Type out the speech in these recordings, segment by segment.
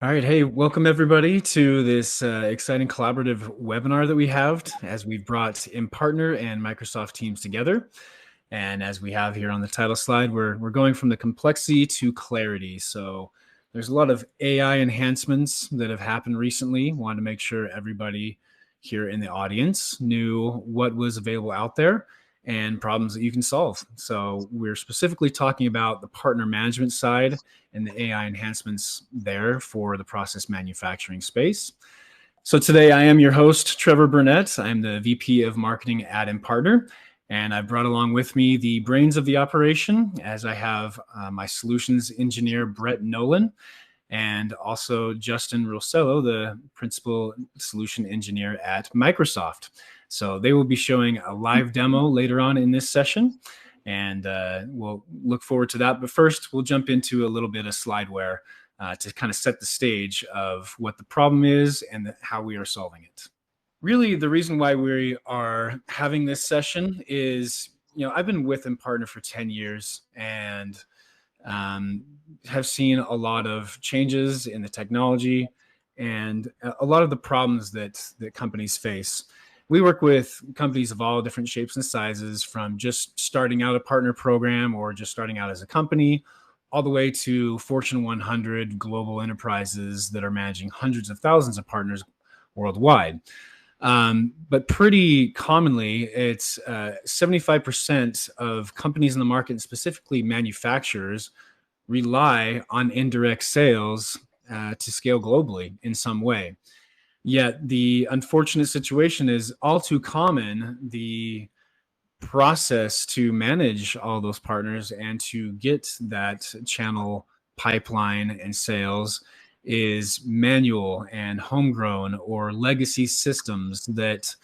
All right. Hey, welcome everybody to this exciting collaborative webinar that we have as we've brought Impartner and Microsoft teams together. And as we have here on the title slide, we're going from the complexity to clarity. So there's a lot of AI enhancements that have happened recently. Wanted to make sure everybody here in the audience knew what was available out there and problems that you can solve. So we're specifically talking about the partner management side and the AI enhancements there for the process manufacturing space. So today I am your host, Trevor Burnett. I'm the VP of Marketing at Impartner, and I've brought along with me the brains of the operation as I have my solutions engineer, Brett Nolan, and also Justin Rossello, the principal solution engineer at Microsoft. So they will be showing a live demo later on in this session, and we'll look forward to that. But first, we'll jump into a little bit of slideware to kind of set the stage of what the problem is and how we are solving it. Really, the reason why we are having this session is, I've been with Impartner for 10 years and have seen a lot of changes in the technology and a lot of the problems that companies face. We work with companies of all different shapes and sizes, from just starting out a partner program or just starting out as a company, all the way to Fortune 100 global enterprises that are managing hundreds of thousands of partners worldwide. But pretty commonly, it's 75% of companies in the market, and specifically manufacturers, rely on indirect sales to scale globally in some way. Yet the unfortunate situation is all too common. The process to manage all those partners and to get that channel pipeline and sales is manual and homegrown or legacy systems that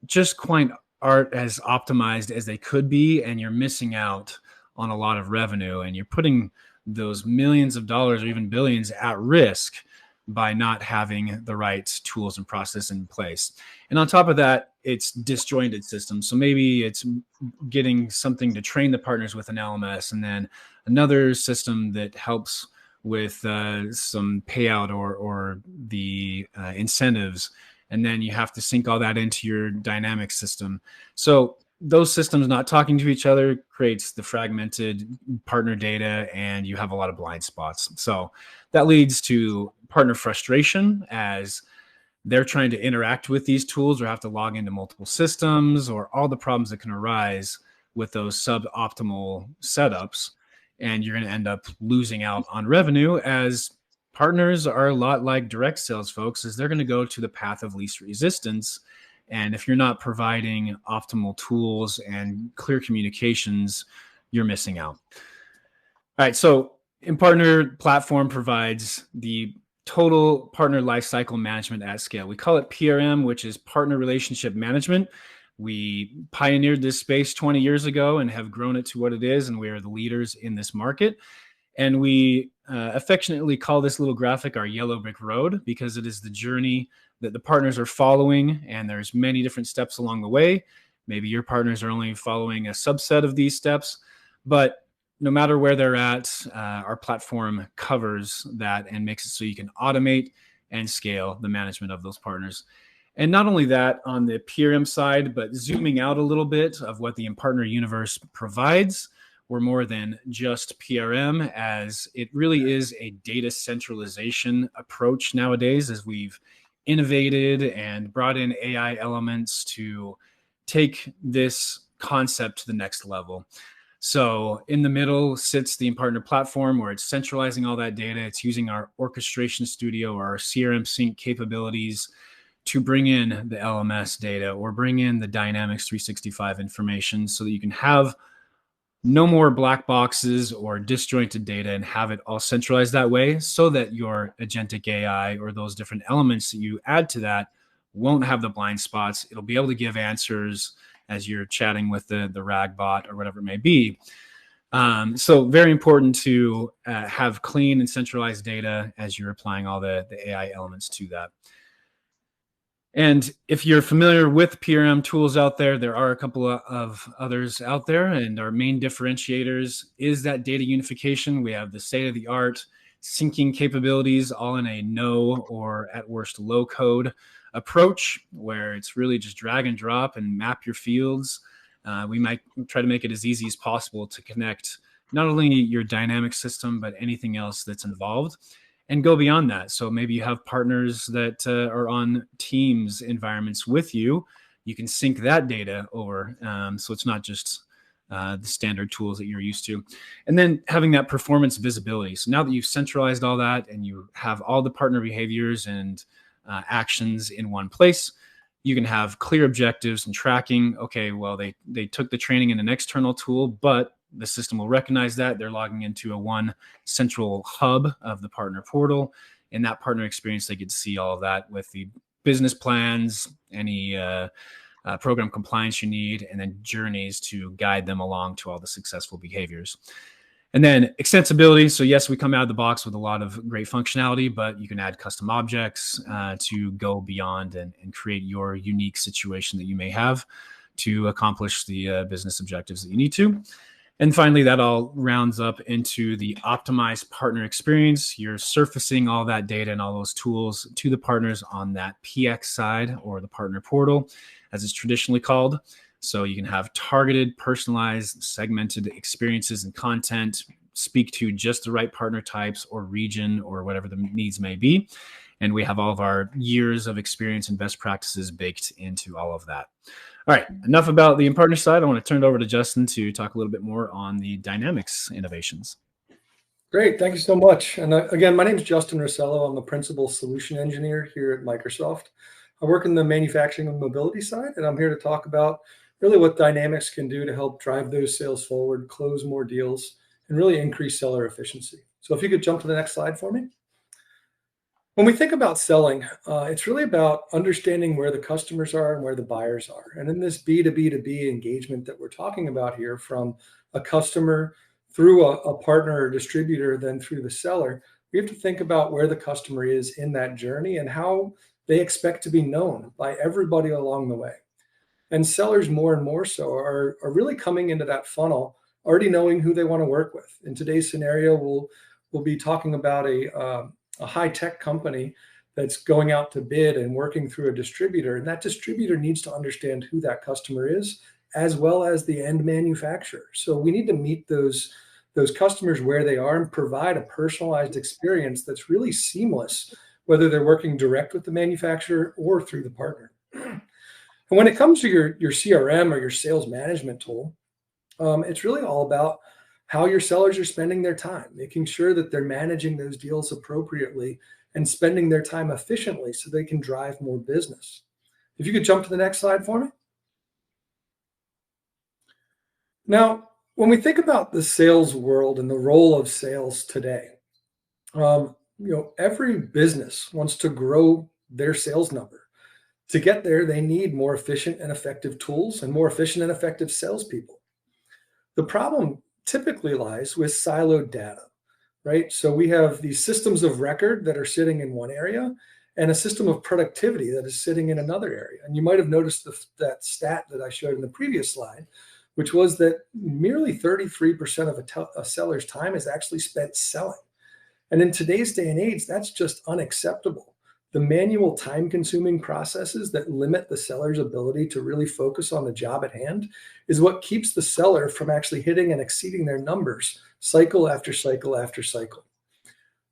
just quite aren't as optimized as they could be, and you're missing out on a lot of revenue, and you're putting those millions of dollars or even billions at risk by not having the right tools and process in place. And on top of that, it's disjointed systems. So maybe it's getting something to train the partners with an LMS, and then another system that helps with some payout or the incentives. And then you have to sync all that into your dynamic system. So those systems not talking to each other creates the fragmented partner data, and you have a lot of blind spots. So that leads to partner frustration as they're trying to interact with these tools or have to log into multiple systems, or all the problems that can arise with those suboptimal setups. And you're going to end up losing out on revenue, as partners are a lot like direct sales folks, as they're going to go to the path of least resistance. And if you're not providing optimal tools and clear communications, you're missing out. All right, so Impartner platform provides the total partner lifecycle management at scale. We call it PRM, which is Partner Relationship Management. We pioneered this space 20 years ago and have grown it to what it is, and we are the leaders in this market. And we affectionately call this little graphic our yellow brick road, because it is the journey that the partners are following, and there's many different steps along the way. Maybe your partners are only following a subset of these steps, but no matter where they're at, our platform covers that and makes it so you can automate and scale the management of those partners. And not only that on the PRM side, but zooming out a little bit of what the Impartner universe provides, we're more than just PRM, as it really is a data centralization approach nowadays, as we've innovated and brought in AI elements to take this concept to the next level. So in the middle sits the Impartner platform, where it's centralizing all that data. It's using our orchestration studio or our CRM sync capabilities to bring in the LMS data or bring in the Dynamics 365 information, so that you can have no more black boxes or disjointed data and have it all centralized that way, so that your agentic AI or those different elements that you add to that won't have the blind spots. It'll be able to give answers as you're chatting with the RAG bot or whatever it may be. So very important to have clean and centralized data as you're applying all the AI elements to that. And if you're familiar with PRM tools out there, there are a couple of others out there, and our main differentiators is that data unification. We have the state-of-the-art syncing capabilities all in a no or at worst low code approach, where it's really just drag and drop and map your fields. We might try to make it as easy as possible to connect not only your dynamic system, but anything else that's involved, and go beyond that. So maybe you have partners that are on Teams environments with you. You can sync that data over. So it's not just the standard tools that you're used to. And then having that performance visibility. So now that you've centralized all that and you have all the partner behaviors and actions in one place, you can have clear objectives and tracking. Okay, well, they took the training in an external tool, but the system will recognize that they're logging into a one central hub of the partner portal. In that partner experience, they get to see all of that with the business plans, any program compliance you need, and then journeys to guide them along to all the successful behaviors. And then extensibility. So yes, we come out of the box with a lot of great functionality, but you can add custom objects to go beyond and create your unique situation that you may have to accomplish the business objectives that you need to. And finally, that all rounds up into the optimized partner experience. You're surfacing all that data and all those tools to the partners on that PX side, or the partner portal, as it's traditionally called. So you can have targeted, personalized, segmented experiences and content, speak to just the right partner types or region or whatever the needs may be. And we have all of our years of experience and best practices baked into all of that. All right, enough about the Impartner side. I want to turn it over to Justin to talk a little bit more on the Dynamics innovations. Great, thank you so much. And again, my name is Justin Rossello. I'm the Principal Solution Engineer here at Microsoft. I work in the manufacturing and mobility side, and I'm here to talk about really what Dynamics can do to help drive those sales forward, close more deals, and really increase seller efficiency. So if you could jump to the next slide for me. When we think about selling, it's really about understanding where the customers are and where the buyers are. And in this B2B2B engagement that we're talking about here, from a customer through a partner or distributor, then through the seller, we have to think about where the customer is in that journey and how they expect to be known by everybody along the way. And sellers more and more so are really coming into that funnel already knowing who they want to work with. In today's scenario, we'll be talking about a high-tech company that's going out to bid and working through a distributor. And that distributor needs to understand who that customer is, as well as the end manufacturer. So we need to meet those customers where they are and provide a personalized experience that's really seamless, whether they're working direct with the manufacturer or through the partner. And when it comes to your CRM or your sales management tool, it's really all about how your sellers are spending their time, making sure that they're managing those deals appropriately and spending their time efficiently so they can drive more business. If you could jump to the next slide for me. Now, when we think about the sales world and the role of sales today, every business wants to grow their sales number. To get there, they need more efficient and effective tools and more efficient and effective salespeople. The problem typically lies with siloed data, right? So we have these systems of record that are sitting in one area and a system of productivity that is sitting in another area. And you might have noticed that stat that I showed in the previous slide, which was that merely 33% of a seller's time is actually spent selling. And in today's day and age, that's just unacceptable. The manual time-consuming processes that limit the seller's ability to really focus on the job at hand is what keeps the seller from actually hitting and exceeding their numbers cycle after cycle after cycle.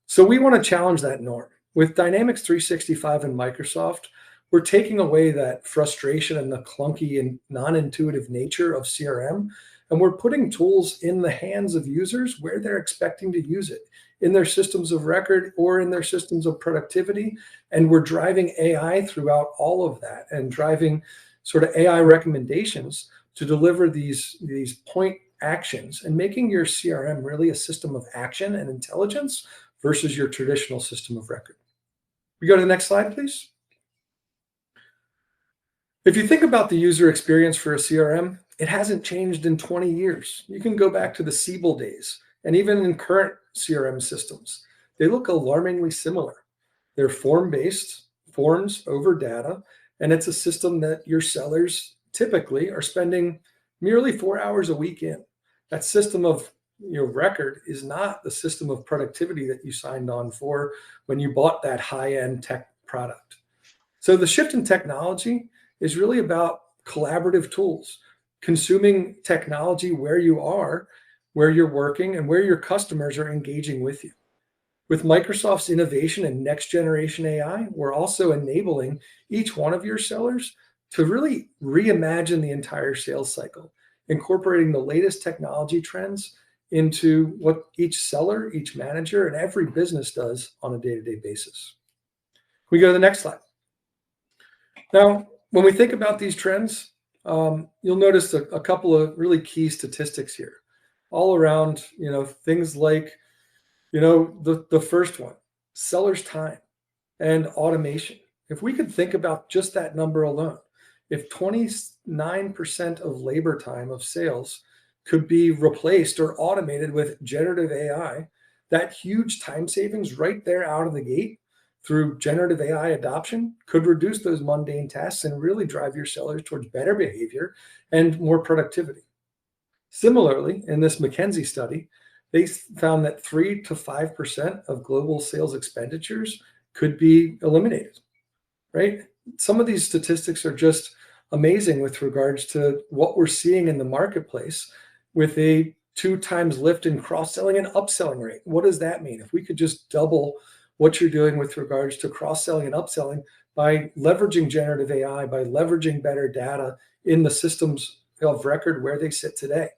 So we want to challenge that norm. With Dynamics 365 and Microsoft, we're taking away that frustration and the clunky and non-intuitive nature of CRM, and we're putting tools in the hands of users where they're expecting to use it, in their systems of record or in their systems of productivity. And we're driving AI throughout all of that and driving sort of AI recommendations to deliver these point actions and making your CRM really a system of action and intelligence versus your traditional system of record. We go to the next slide, please. If you think about the user experience for a CRM, it hasn't changed in 20 years. You can go back to the Siebel days, and even in current CRM systems, they look alarmingly similar. They're form-based, forms over data, and it's a system that your sellers typically are spending merely 4 hours a week in. That system of record is not the system of productivity that you signed on for when you bought that high-end tech product. So the shift in technology is really about collaborative tools, consuming technology where you are, where you're working, and where your customers are engaging with you. With Microsoft's innovation and next generation AI, we're also enabling each one of your sellers to really reimagine the entire sales cycle, incorporating the latest technology trends into what each seller, each manager, and every business does on a day-to-day basis. We go to the next slide. Now, when we think about these trends, you'll notice a couple of really key statistics here, all around, things like, the first one, seller's time and automation. If we could think about just that number alone, if 29% of labor time of sales could be replaced or automated with generative AI, that huge time savings right there out of the gate through generative AI adoption could reduce those mundane tasks and really drive your sellers towards better behavior and more productivity. Similarly, in this McKinsey study, they found that 3 to 5% of global sales expenditures could be eliminated, right? Some of these statistics are just amazing with regards to what we're seeing in the marketplace with a 2 times lift in cross-selling and upselling rate. What does that mean? If we could just double what you're doing with regards to cross-selling and upselling by leveraging generative AI, by leveraging better data in the systems of record where they sit today,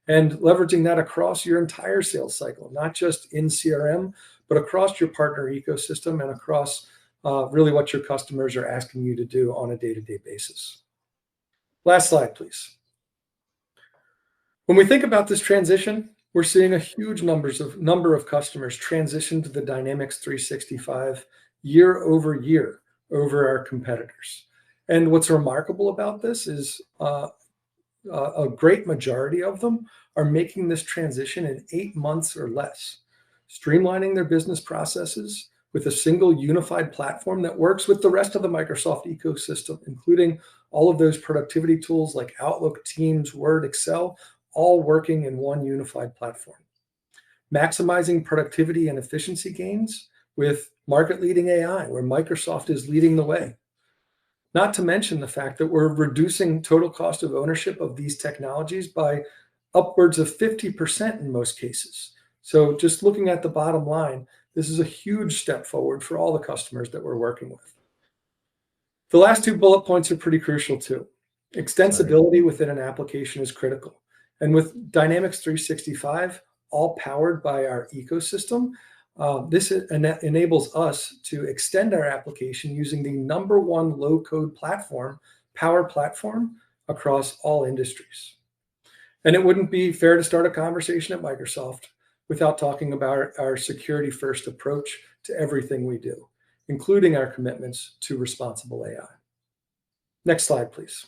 and leveraging that across your entire sales cycle, not just in CRM, but across your partner ecosystem and across really what your customers are asking you to do on a day-to-day basis. Last slide, please. When we think about this transition, we're seeing a huge number of customers transition to the Dynamics 365 year over year over our competitors. And what's remarkable about this is a great majority of them are making this transition in 8 months or less, streamlining their business processes with a single unified platform that works with the rest of the Microsoft ecosystem, including all of those productivity tools like Outlook, Teams, Word, Excel, all working in one unified platform. Maximizing productivity and efficiency gains with market-leading AI, where Microsoft is leading the way. Not to mention the fact that we're reducing total cost of ownership of these technologies by upwards of 50% in most cases. So just looking at the bottom line, this is a huge step forward for all the customers that we're working with. The last 2 bullet points are pretty crucial too. Extensibility within an application is critical. And with Dynamics 365, all powered by our ecosystem, this enables us to extend our application using the #1 low-code platform, Power Platform, across all industries. And it wouldn't be fair to start a conversation at Microsoft without talking about our security-first approach to everything we do, including our commitments to responsible AI. Next slide, please.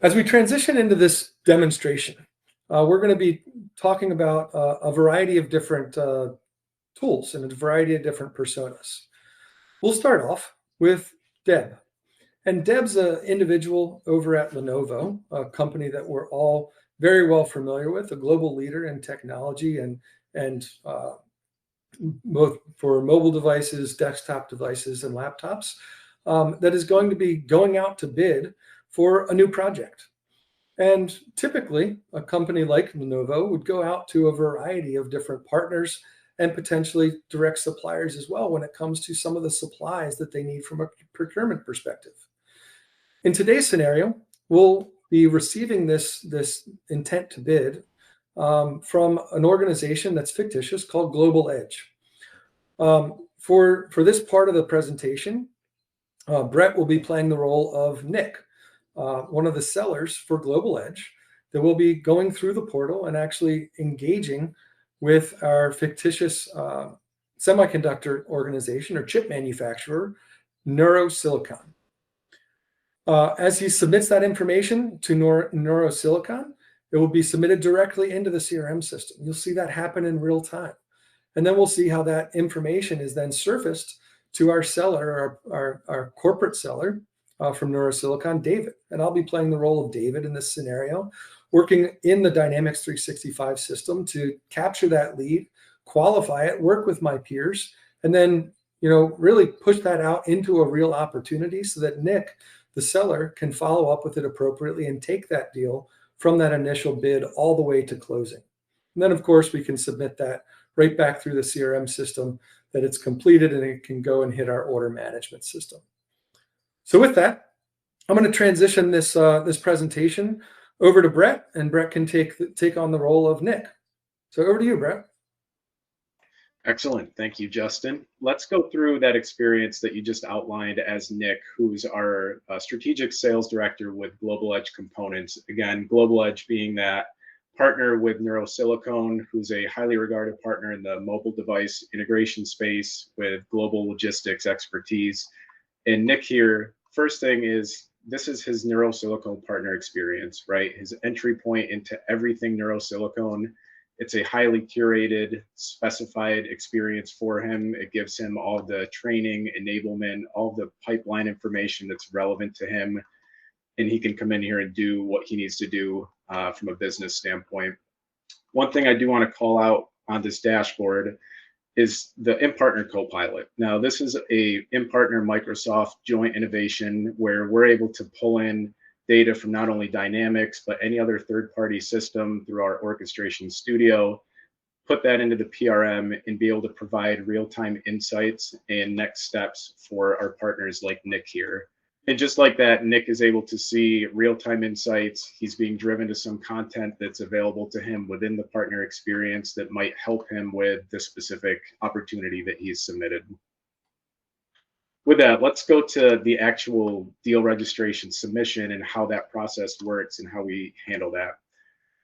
As we transition into this demonstration, we're going to be talking about a variety of different tools and a variety of different personas. We'll start off with Deb. And Deb's an individual over at Lenovo, a company that we're all very well familiar with, a global leader in technology and both for mobile devices, desktop devices, and laptops, that is going to be going out to bid for a new project. And typically, a company like Lenovo would go out to a variety of different partners and potentially direct suppliers as well when it comes to some of the supplies that they need from a procurement perspective. In today's scenario, we'll be receiving this intent to bid from an organization that's fictitious called Global Edge. For this part of the presentation, Brett will be playing the role of Nick, one of the sellers for Global Edge, that will be going through the portal and actually engaging with our fictitious semiconductor organization or chip manufacturer, NeuroSilicon. As he submits that information to NeuroSilicon, it will be submitted directly into the CRM system. You'll see that happen in real time. And then we'll see how that information is then surfaced to our seller, our corporate seller from NeuroSilicon, David. And I'll be playing the role of David in this scenario, working in the Dynamics 365 system to capture that lead, qualify it, work with my peers, and then really push that out into a real opportunity so that Nick, the seller, can follow up with it appropriately and take that deal from that initial bid all the way to closing. And then, of course, we can submit that right back through the CRM system that it's completed, and it can go and hit our order management system. So with that, I'm going to transition this presentation over to Brett, and Brett can take on the role of Nick. So over to you, Brett. Excellent. Thank you, Justin. Let's go through that experience that you just outlined as Nick, who's our strategic sales director with Global Edge Components. Again, Global Edge being that partner with NeuroSilicone, who's a highly regarded partner in the mobile device integration space with global logistics expertise. And Nick here, first thing is, this is his NeuroSilicone partner experience, right? His entry point into everything NeuroSilicone. It's a highly curated, specified experience for him. It gives him all the training, enablement, all the pipeline information that's relevant to him. And he can come in here and do what he needs to do from a business standpoint. One thing I do want to call out on this dashboard is the Impartner Copilot. Now, this is a Impartner Microsoft joint innovation where we're able to pull in data from not only Dynamics, but any other third-party system through our orchestration studio, put that into the PRM, and be able to provide real-time insights and next steps for our partners like Nick here. And just like that, Nick is able to see real-time insights. He's being driven to some content that's available to him within the partner experience that might help him with the specific opportunity that he's submitted. With that, let's go to the actual deal registration submission and how that process works and how we handle that.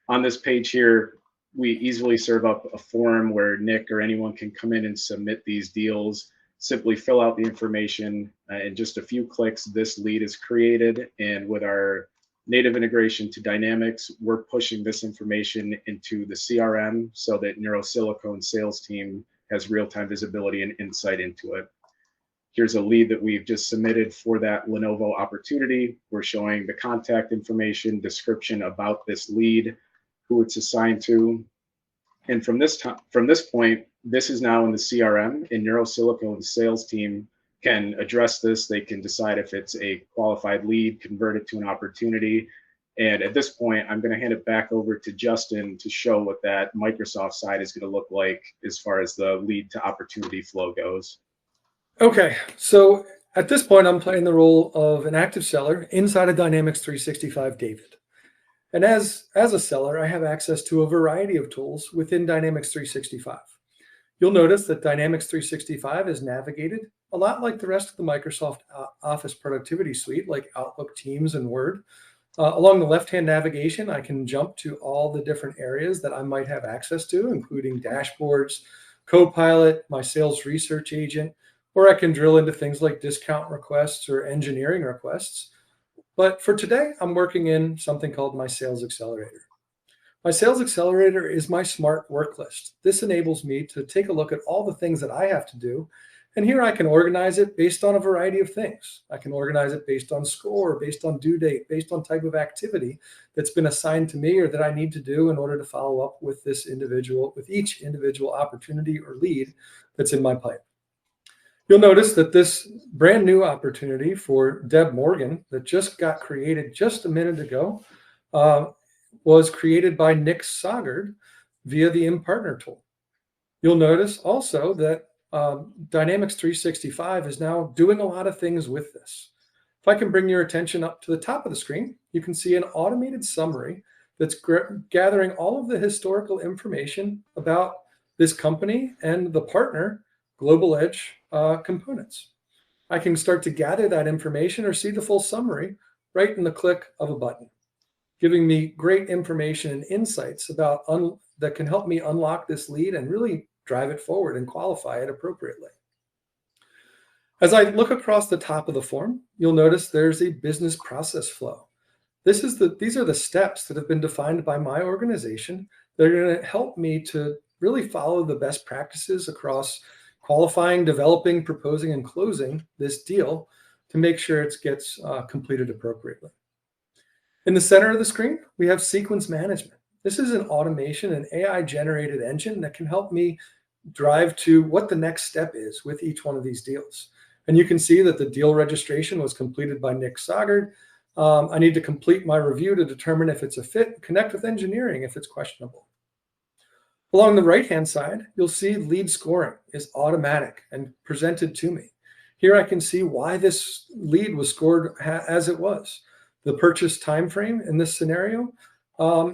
On this page here, we easily serve up a form where Nick or anyone can come in and submit these deals. Simply fill out the information. In just a few clicks, this lead is created. And with our native integration to Dynamics, we're pushing this information into the CRM so that NeuroSilicone sales team has real-time visibility and insight into it. Here's a lead that we've just submitted for that Lenovo opportunity. We're showing the contact information, description about this lead, who it's assigned to. And from this point, this is now in the CRM, and NeuroSilicone's sales team can address this. They can decide if it's a qualified lead, convert it to an opportunity. And at this point, I'm going to hand it back over to Justin to show what that Microsoft side is going to look like as far as the lead to opportunity flow goes. Okay, so at this point, I'm playing the role of an active seller inside of Dynamics 365 David. And as a seller, I have access to a variety of tools within Dynamics 365. You'll notice that Dynamics 365 is navigated a lot like the rest of the Microsoft Office productivity suite, like Outlook, Teams, and Word. Along the left-hand navigation, I can jump to all the different areas that I might have access to, including dashboards, Copilot, my sales research agent, or I can drill into things like discount requests or engineering requests. But for today, I'm working in something called my Sales Accelerator. My Sales Accelerator is my smart work list. This enables me to take a look at all the things that I have to do. And here I can organize it based on a variety of things. I can organize it based on score, based on due date, based on type of activity that's been assigned to me or that I need to do in order to follow up with each individual opportunity or lead that's in my pipe. You'll notice that this brand new opportunity for Deb Morgan that just got created just a minute ago was created by Nick Sogard via the Impartner tool. You'll notice also that Dynamics 365 is now doing a lot of things with this. If I can bring your attention up to the top of the screen, you can see an automated summary that's gathering all of the historical information about this company and the partner, Global Edge Components. I can start to gather that information or see the full summary right in the click of a button, giving me great information and insights about that can help me unlock this lead and really drive it forward and qualify it appropriately. As I look across the top of the form, you'll notice there's a business process flow. These are the steps that have been defined by my organization that are going to help me to really follow the best practices across qualifying, developing, proposing, and closing this deal to make sure it gets completed appropriately. In the center of the screen, we have sequence management. This is an automation and AI-generated engine that can help me drive to what the next step is with each one of these deals. And you can see that the deal registration was completed by Nick Sagard. I need to complete my review to determine if it's a fit, connect with engineering if it's questionable. Along the right-hand side, you'll see lead scoring is automatic and presented to me. Here I can see why this lead was scored as it was. The purchase time frame in this scenario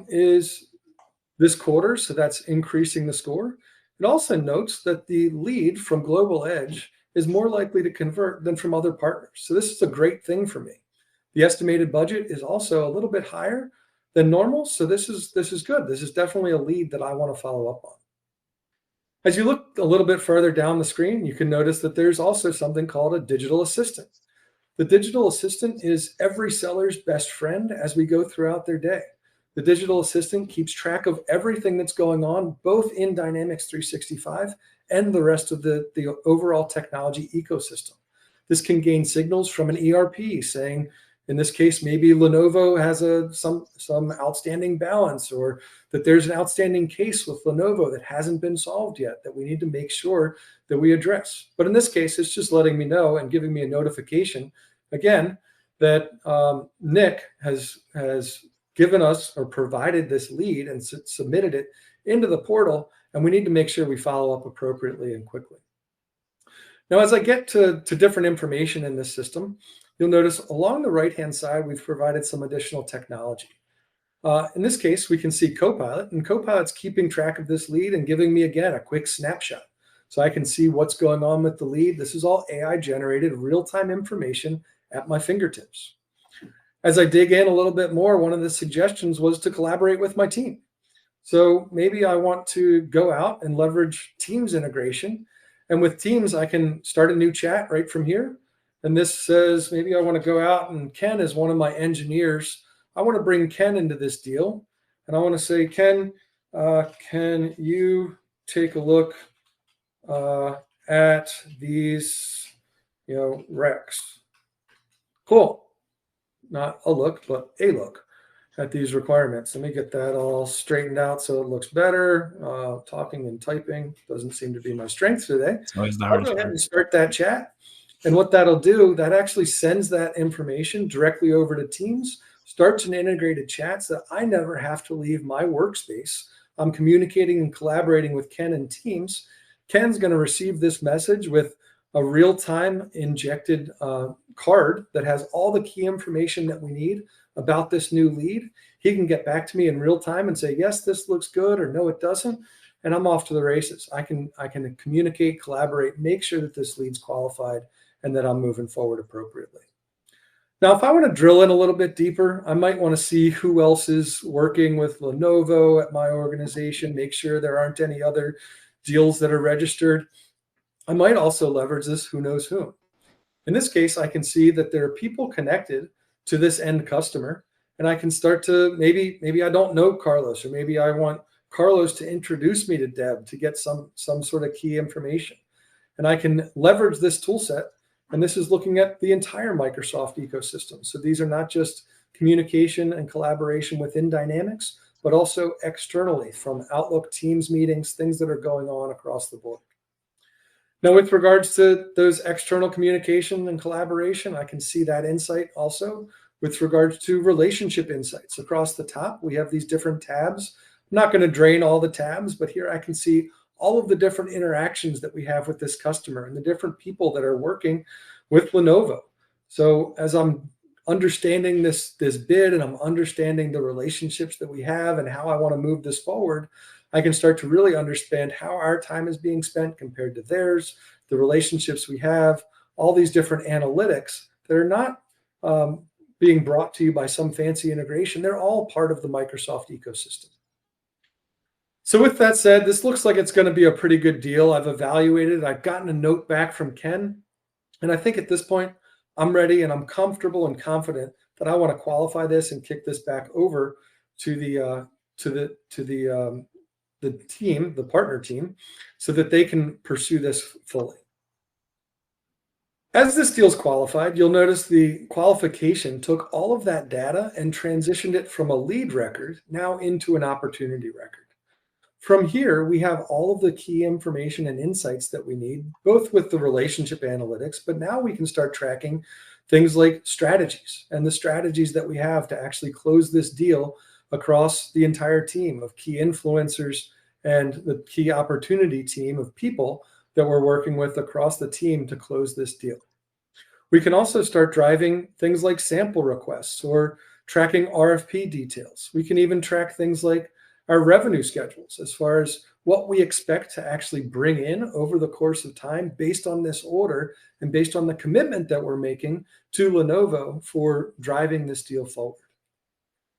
is this quarter, so that's increasing the score. It also notes that the lead from Global Edge is more likely to convert than from other partners. So this is a great thing for me. The estimated budget is also a little bit higher than normal, so this is good. This is definitely a lead that I want to follow up on. As you look a little bit further down the screen, you can notice that there's also something called a digital assistant. The digital assistant is every seller's best friend as we go throughout their day. The digital assistant keeps track of everything that's going on, both in Dynamics 365 and the rest of the overall technology ecosystem. This can gain signals from an ERP saying, in this case, maybe Lenovo has some outstanding balance, or that there's an outstanding case with Lenovo that hasn't been solved yet that we need to make sure that we address. But in this case, it's just letting me know and giving me a notification, again, that Nick has given us or provided this lead and submitted it into the portal, and we need to make sure we follow up appropriately and quickly. Now, as I get to different information in this system, you'll notice along the right-hand side, we've provided some additional technology. In this case, we can see Copilot, and Copilot's keeping track of this lead and giving me, again, a quick snapshot. So I can see what's going on with the lead. This is all AI-generated real-time information at my fingertips. As I dig in a little bit more, one of the suggestions was to collaborate with my team. So maybe I want to go out and leverage Teams integration. And with Teams, I can start a new chat right from here. And this says, maybe I want to go out, and Ken is one of my engineers. I want to bring Ken into this deal. And I want to say, Ken, can you take a look at these, recs? Cool. Not a look, but a look at these requirements. Let me get that all straightened out so it looks better. Talking and typing doesn't seem to be my strength today. I'll go ahead and start that chat. And what that'll do, that actually sends that information directly over to Teams, starts an integrated chat so that I never have to leave my workspace. I'm communicating and collaborating with Ken and Teams. Ken's going to receive this message with a real-time injected card that has all the key information that we need about this new lead. He can get back to me in real time and say, yes, this looks good, or no, it doesn't. And I'm off to the races. I can communicate, collaborate, make sure that this lead's qualified and that I'm moving forward appropriately. Now, if I want to drill in a little bit deeper, I might want to see who else is working with Lenovo at my organization, make sure there aren't any other deals that are registered. I might also leverage this who knows whom. In this case, I can see that there are people connected to this end customer, and I can start to, maybe I don't know Carlos, or maybe I want Carlos to introduce me to Deb to get some sort of key information. And I can leverage this tool set, and this is looking at the entire Microsoft ecosystem. So these are not just communication and collaboration within Dynamics, but also externally from Outlook, Teams meetings, things that are going on across the board. Now, with regards to those external communication and collaboration, I can see that insight also with regards to relationship insights. Across the top, we have these different tabs. I'm not going to drain all the tabs, but here I can see all of the different interactions that we have with this customer and the different people that are working with Lenovo. So as I'm understanding this bid and I'm understanding the relationships that we have and how I want to move this forward, I can start to really understand how our time is being spent compared to theirs, the relationships we have, all these different analytics that are not being brought to you by some fancy integration. They're all part of the Microsoft ecosystem. So with that said, this looks like it's going to be a pretty good deal. I've evaluated, I've gotten a note back from Ken, and I think at this point, I'm ready and I'm comfortable and confident that I want to qualify this and kick this back over to the team, the partner team, so that they can pursue this fully. As this deal's qualified, you'll notice the qualification took all of that data and transitioned it from a lead record now into an opportunity record. From here, we have all of the key information and insights that we need, both with the relationship analytics, but now we can start tracking things like strategies and the strategies that we have to actually close this deal across the entire team of key influencers and the key opportunity team of people that we're working with across the team to close this deal. We can also start driving things like sample requests or tracking RFP details. We can even track things like our revenue schedules as far as what we expect to actually bring in over the course of time based on this order and based on the commitment that we're making to Lenovo for driving this deal forward.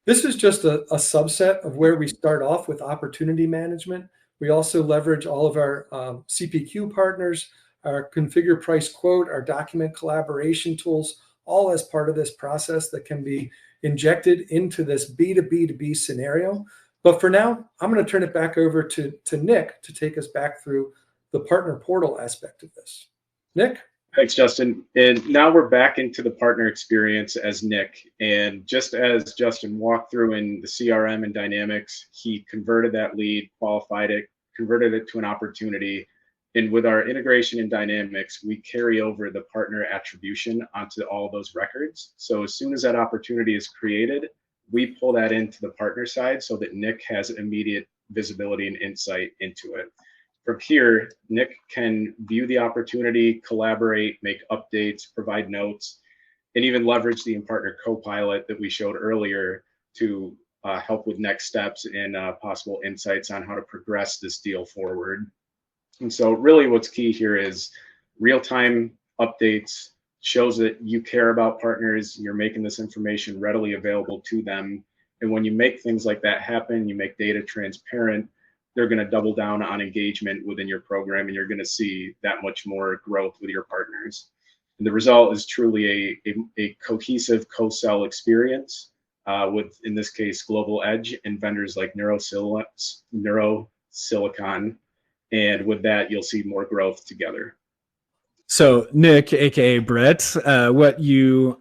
This is just a subset of where we start off with opportunity management. We also leverage all of our CPQ partners, our configure price quote, our document collaboration tools, all as part of this process that can be injected into this B2B2B scenario. But for now, I'm going to turn it back over to Nick to take us back through the partner portal aspect of this. Nick? Thanks, Justin. And now we're back into the partner experience as Nick. And just as Justin walked through in the CRM and Dynamics, he converted that lead, qualified it, converted it to an opportunity. And with our integration in Dynamics, we carry over the partner attribution onto all those records. So as soon as that opportunity is created, we pull that into the partner side so that Nick has immediate visibility and insight into it. From here, Nick can view the opportunity, collaborate, make updates, provide notes, and even leverage the Impartner Copilot that we showed earlier to help with next steps and possible insights on how to progress this deal forward. And so really what's key here is real-time updates, shows that you care about partners, you're making this information readily available to them. And when you make things like that happen, you make data transparent, they're going to double down on engagement within your program, and you're going to see that much more growth with your partners. And the result is truly a cohesive co-sell experience with, in this case, Global Edge and vendors like Neurosilicon. And with that, you'll see more growth together. So Nick, aka Brett, what you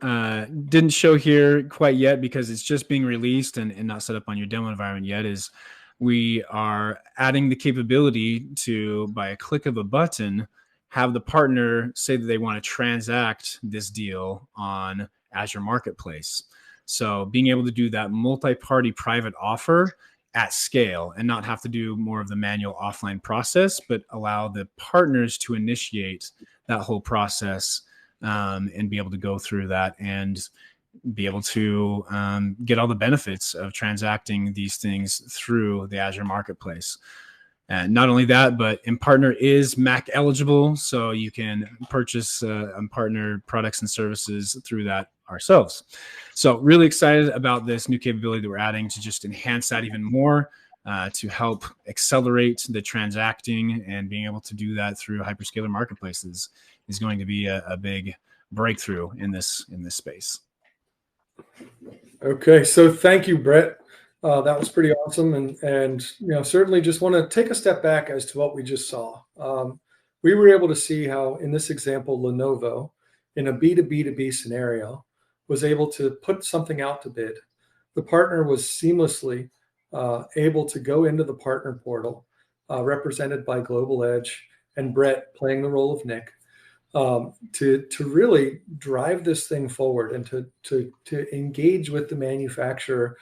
didn't show here quite yet because it's just being released and not set up on your demo environment yet is we are adding the capability to, by a click of a button, have the partner say that they want to transact this deal on Azure Marketplace. So being able to do that multi-party private offer at scale and not have to do more of the manual offline process, but allow the partners to initiate that whole process and be able to go through that and be able to get all the benefits of transacting these things through the Azure Marketplace. And not only that, but Impartner is Mac eligible, so you can purchase Impartner products and services through that ourselves. So really excited about this new capability that we're adding to just enhance that even more, to help accelerate the transacting, and being able to do that through hyperscaler marketplaces is going to be a big breakthrough in this space. Okay, so thank you, Brett. That was pretty awesome, and certainly just want to take a step back as to what we just saw. We were able to see how, in this example, Lenovo, in a B2B2B scenario, was able to put something out to bid. The partner was seamlessly able to go into the partner portal, represented by Global Edge and Brett playing the role of Nick, to really drive this thing forward and to engage with the manufacturer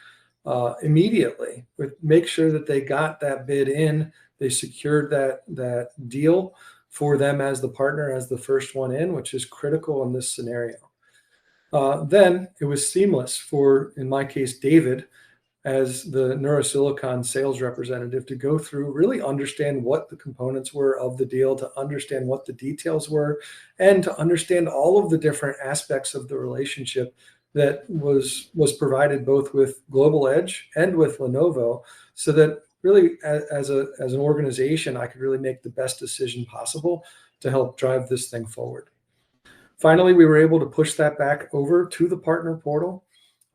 immediately, make sure that they got that bid in, they secured that deal for them as the partner, as the first one in, which is critical in this scenario. Then it was seamless for, in my case, David, as the Neurosilicon sales representative, to go through, really understand what the components were of the deal, to understand what the details were, and to understand all of the different aspects of the relationship that was provided both with Global Edge and with Lenovo, so that really as an organization, I could really make the best decision possible to help drive this thing forward. Finally, we were able to push that back over to the partner portal,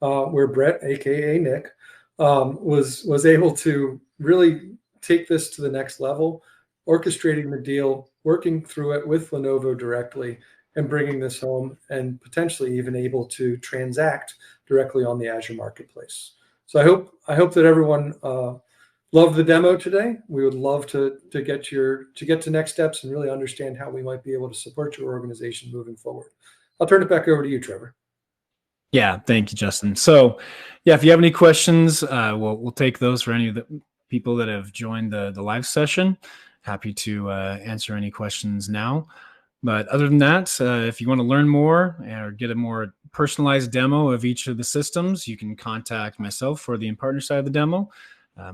where Brett, aka Nick, was able to really take this to the next level, orchestrating the deal, working through it with Lenovo directly, and bringing this home, and potentially even able to transact directly on the Azure Marketplace. So I hope that everyone loved the demo today. We would love to get to next steps and really understand how we might be able to support your organization moving forward. I'll turn it back over to you, Trevor. Yeah, thank you, Justin. So, yeah, if you have any questions, we'll take those for any of the people that have joined the live session. Happy to answer any questions now. But other than that, if you want to learn more or get a more personalized demo of each of the systems, you can contact myself for the Impartner side of the demo.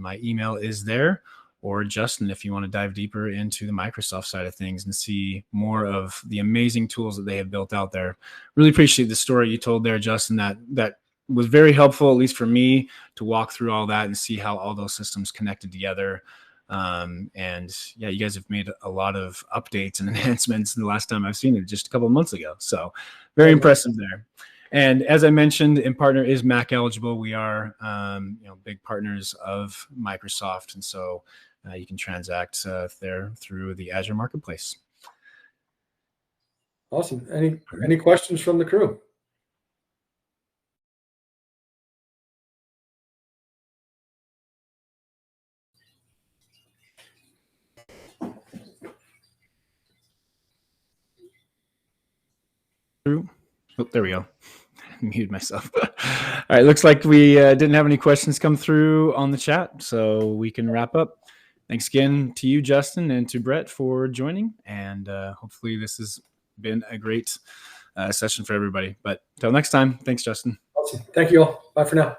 My email is there, or Justin if you want to dive deeper into the Microsoft side of things and see more of the amazing tools that they have built out there. Really appreciate the story you told there, Justin. That was very helpful, at least for me, to walk through all that and see how all those systems connected together. And yeah, you guys have made a lot of updates and enhancements in the last time I've seen it, just a couple of months ago. So very impressive there. And as I mentioned, Impartner is Mac eligible. We are big partners of Microsoft, and so you can transact there through the Azure Marketplace. Awesome. Any questions from the crew? Oh, there we go. Muted myself. All right, looks like we didn't have any questions come through on the chat, so we can wrap up. Thanks again to you, Justin, and to Brett for joining, and hopefully this has been a great session for everybody. But until next time, thanks, Justin. Awesome. Thank you all. Bye for now.